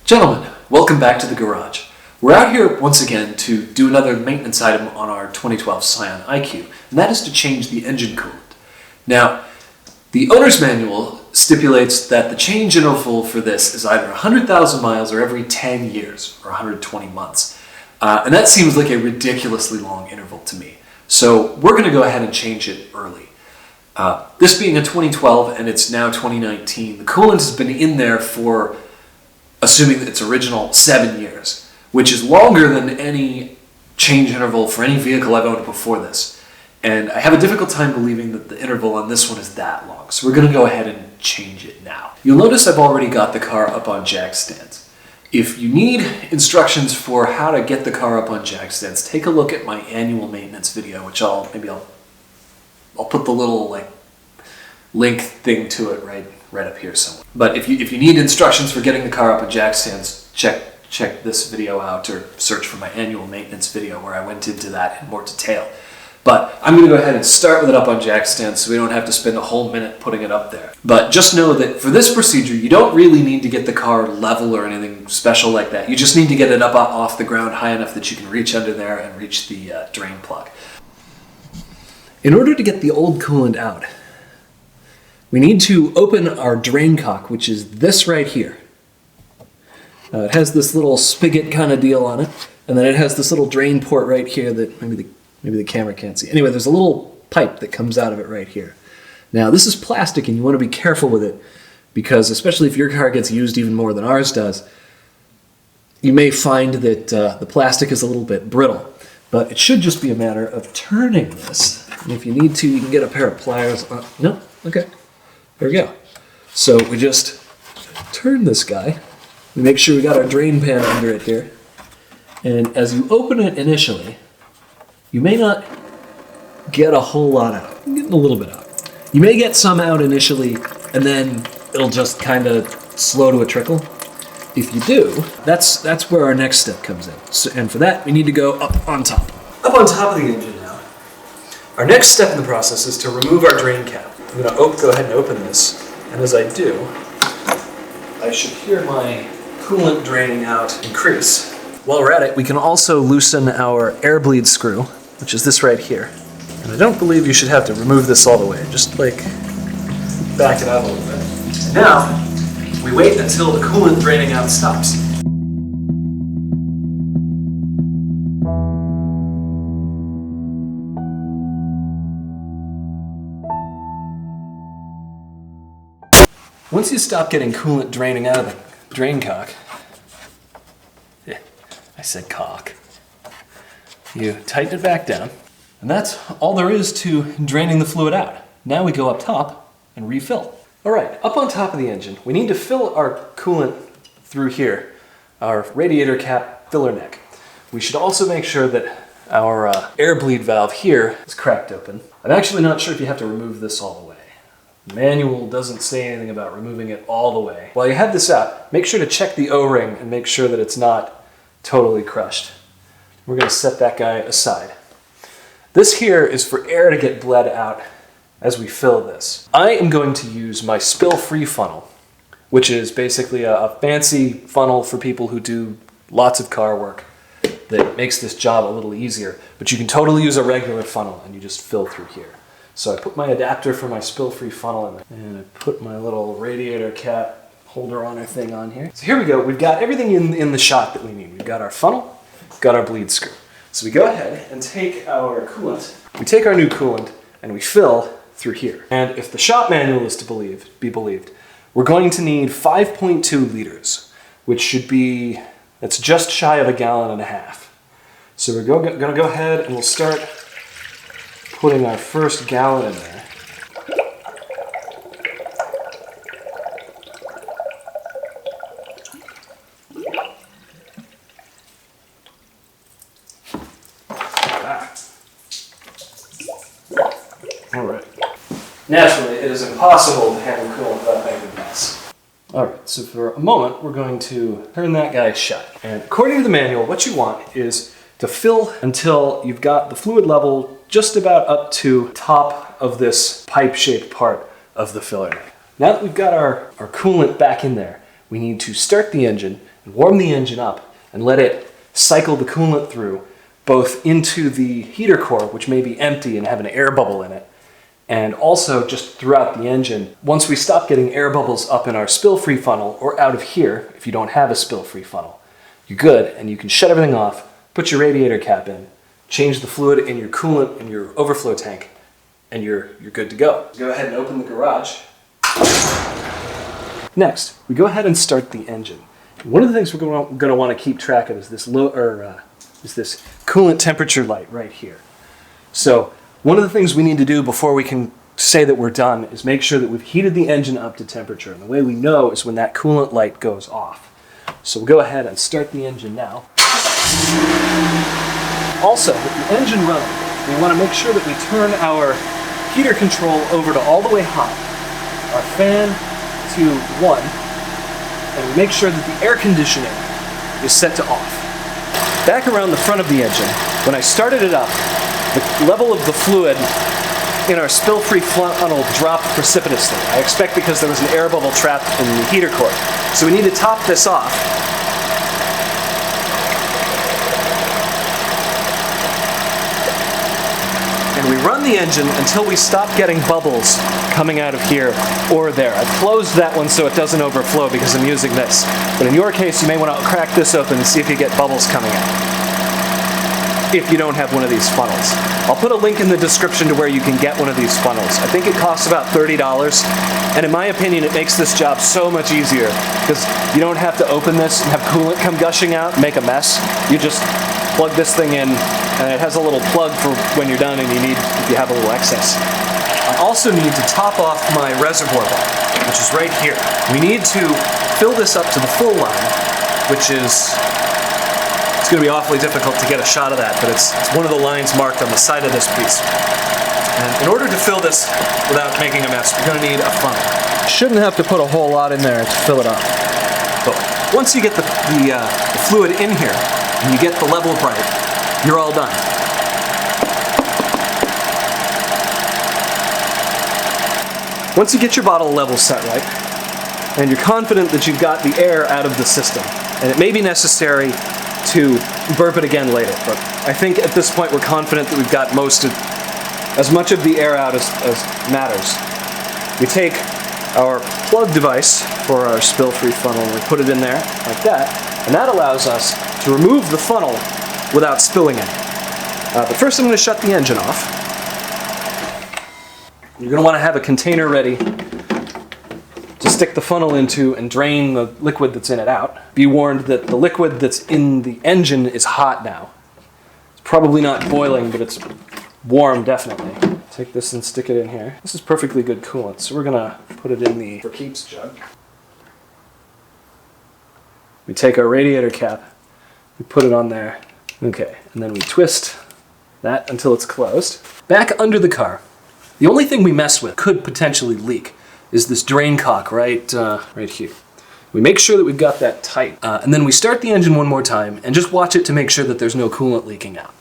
Gentlemen, welcome back to the garage. We're out here once again to do another maintenance item on our 2012 Scion IQ, and that is to change the engine coolant. Now, the owner's manual stipulates that the change interval for this is either 100,000 miles or every 10 years, or 120 months. And that seems like a ridiculously long interval to me. So we're going to go ahead and change it early. This being a 2012 and it's now 2019, the coolant has been in there for, assuming that its original, 7 years, which is longer than any change interval for any vehicle I've owned before this. And I have a difficult time believing that the interval on this one is that long. So we're going to go ahead and change it now. You'll notice I've already got the car up on jack stands. If you need instructions for how to get the car up on jack stands, take a look at my annual maintenance video, which I'll put the little link thing to it right up here somewhere. But if you need instructions for getting the car up on jack stands, check this video out or search for my annual maintenance video where I went into that in more detail. But I'm going to go ahead and start with it up on jack stands so we don't have to spend a whole minute putting it up there. But just know that for this procedure, you don't really need to get the car level or anything special like that. You just need to get it up off the ground high enough that you can reach under there and reach the drain plug. In order to get the old coolant out, we need to open our drain cock, which is this right here. It has this little spigot kind of deal on it, and then it has this little drain port right here that maybe the camera can't see. Anyway, there's a little pipe that comes out of it right here. Now, this is plastic, and you want to be careful with it, because especially if your car gets used even more than ours does, you may find that the plastic is a little bit brittle. But it should just be a matter of turning this. And if you need to, you can get a pair of pliers. No? Okay. There we go. So we just turn this guy. We make sure we got our drain pan under it here. And as you open it initially, you may not get a whole lot out. You're getting a little bit out. You may get some out initially, and then it'll just kind of slow to a trickle. If you do, that's where our next step comes in. So, and for that, we need to go up on top. Up on top of the engine now. Our next step in the process is to remove our drain cap. I'm going to go ahead and open this, and as I do, I should hear my coolant draining out increase. While we're at it, we can also loosen our air bleed screw, which is this right here. And I don't believe you should have to remove this all the way, just back it out a little bit. And now, we wait until the coolant draining out stops. Once you stop getting coolant draining out of the drain cock, I said cock, you tighten it back down, and that's all there is to draining the fluid out. Now we go up top and refill. All right, up on top of the engine, we need to fill our coolant through here, our radiator cap filler neck. We should also make sure that our air bleed valve here is cracked open. I'm actually not sure if you have to remove this all the way. The manual doesn't say anything about removing it all the way. While you have this out, make sure to check the O-ring and make sure that it's not totally crushed. We're going to set that guy aside. This here is for air to get bled out as we fill this. I am going to use my spill-free funnel, which is basically a fancy funnel for people who do lots of car work that makes this job a little easier. But you can totally use a regular funnel and you just fill through here. So I put my adapter for my spill-free funnel in there, and I put my little radiator cap holder on thing on here. So here we go. We've got everything in the shot that we need. We've got our funnel, we've got our bleed screw. So we go ahead and take our coolant. We take our new coolant and we fill through here. And if the shop manual is to be believed, we're going to need 5.2 liters, which should be, that's just shy of 1.5 gallons. So we're going to go ahead and we'll start putting our first gallon in there. All right. Naturally, it is impossible to handle coolant without making a mess. All right, so for a moment, we're going to turn that guy shut. And according to the manual, what you want is to fill until you've got the fluid level just about up to top of this pipe-shaped part of the filler neck. Now that we've got our coolant back in there, we need to start the engine and warm the engine up and let it cycle the coolant through both into the heater core, which may be empty and have an air bubble in it, and also just throughout the engine. Once we stop getting air bubbles up in our spill-free funnel or out of here, if you don't have a spill-free funnel, you're good, and you can shut everything off, put your radiator cap in, change the fluid in your coolant in your overflow tank, and you're good to go. Go ahead and open the garage. Next, we go ahead and start the engine. One of the things we're going to want to keep track of is this this coolant temperature light right here. So one of the things we need to do before we can say that we're done is make sure that we've heated the engine up to temperature. And the way we know is when that coolant light goes off. So we'll go ahead and start the engine now. Also, with the engine running, we want to make sure that we turn our heater control over to all the way hot, our fan to 1, and we make sure that the air conditioning is set to off. Back around the front of the engine, when I started it up, the level of the fluid in our spill-free funnel dropped precipitously. I expect because there was an air bubble trapped in the heater core. So we need to top this off. And we run the engine until we stop getting bubbles coming out of here or there. I've closed that one so it doesn't overflow because I'm using this. But in your case, you may want to crack this open and see if you get bubbles coming out, if you don't have one of these funnels. I'll put a link in the description to where you can get one of these funnels. I think it costs about $30, and in my opinion it makes this job so much easier because you don't have to open this and have coolant come gushing out and make a mess. You just plug this thing in, and it has a little plug for when you're done and if you have a little excess. I also need to top off my reservoir valve, which is right here. We need to fill this up to the full line, which is, it's going to be awfully difficult to get a shot of that, but it's one of the lines marked on the side of this piece. And in order to fill this without making a mess, we're going to need a funnel. Shouldn't have to put a whole lot in there to fill it up. But once you get the fluid in here, and you get the level right, you're all done. Once you get your bottle level set right, and you're confident that you've got the air out of the system, and it may be necessary to burp it again later, but I think at this point we're confident that we've got as much of the air out as matters. We take our plug device for our spill-free funnel and we put it in there like that, and that allows us to remove the funnel without spilling any. But first I'm going to shut the engine off. You're going to want to have a container ready to stick the funnel into and drain the liquid that's in it out. Be warned that the liquid that's in the engine is hot now. It's probably not boiling, but it's warm definitely. Take this and stick it in here. This is perfectly good coolant, so we're going to put it in the for keeps jug. We take our radiator cap, we put it on there, okay, and then we twist that until it's closed. Back under the car, the only thing we mess with could potentially leak is this drain cock right here. We make sure that we've got that tight, and then we start the engine one more time and just watch it to make sure that there's no coolant leaking out.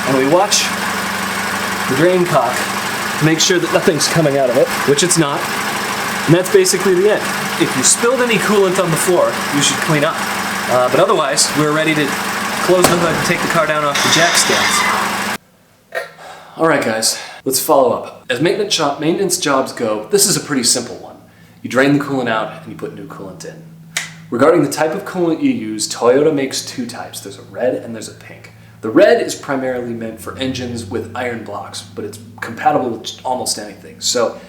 And we watch the drain cock to make sure that nothing's coming out of it, which it's not, and that's basically the end. If you spilled any coolant on the floor, you should clean up. But otherwise, we're ready to close the hood and take the car down off the jack stands. Alright guys, let's follow up. As maintenance jobs go, this is a pretty simple one. You drain the coolant out and you put new coolant in. Regarding the type of coolant you use, Toyota makes two types. There's a red and there's a pink. The red is primarily meant for engines with iron blocks, but it's compatible with almost anything. So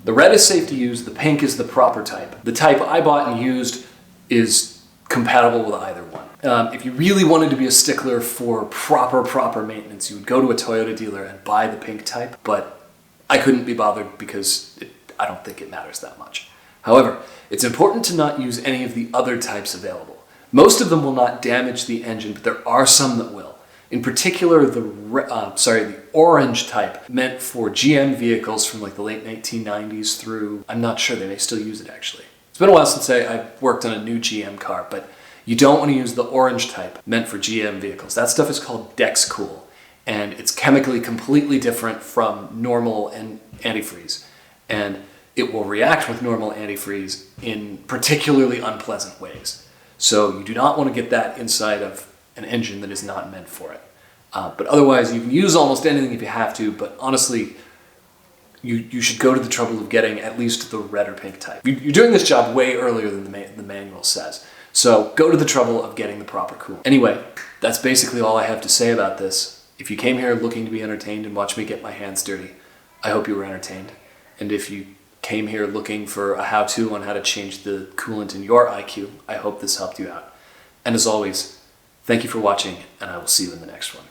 the red is safe to use, the pink is the proper type. The type I bought and used is compatible with either one. If you really wanted to be a stickler for proper maintenance, you would go to a Toyota dealer and buy the pink type, but I couldn't be bothered because I don't think it matters that much. However, it's important to not use any of the other types available. Most of them will not damage the engine, but there are some that will. In particular, the orange type, meant for GM vehicles from like the late 1990s through, I'm not sure, they may still use it actually. It's been a while since I've worked on a new GM car, but you don't want to use the orange type meant for GM vehicles. That stuff is called Dexcool, and it's chemically completely different from normal and antifreeze. And it will react with normal antifreeze in particularly unpleasant ways. So you do not want to get that inside of an engine that is not meant for it. But otherwise, you can use almost anything if you have to, but honestly, you should go to the trouble of getting at least the red or pink type. You're doing this job way earlier than the manual says. So go to the trouble of getting the proper coolant. Anyway, that's basically all I have to say about this. If you came here looking to be entertained and watch me get my hands dirty, I hope you were entertained. And if you came here looking for a how-to on how to change the coolant in your IQ, I hope this helped you out. And as always, thank you for watching, and I will see you in the next one.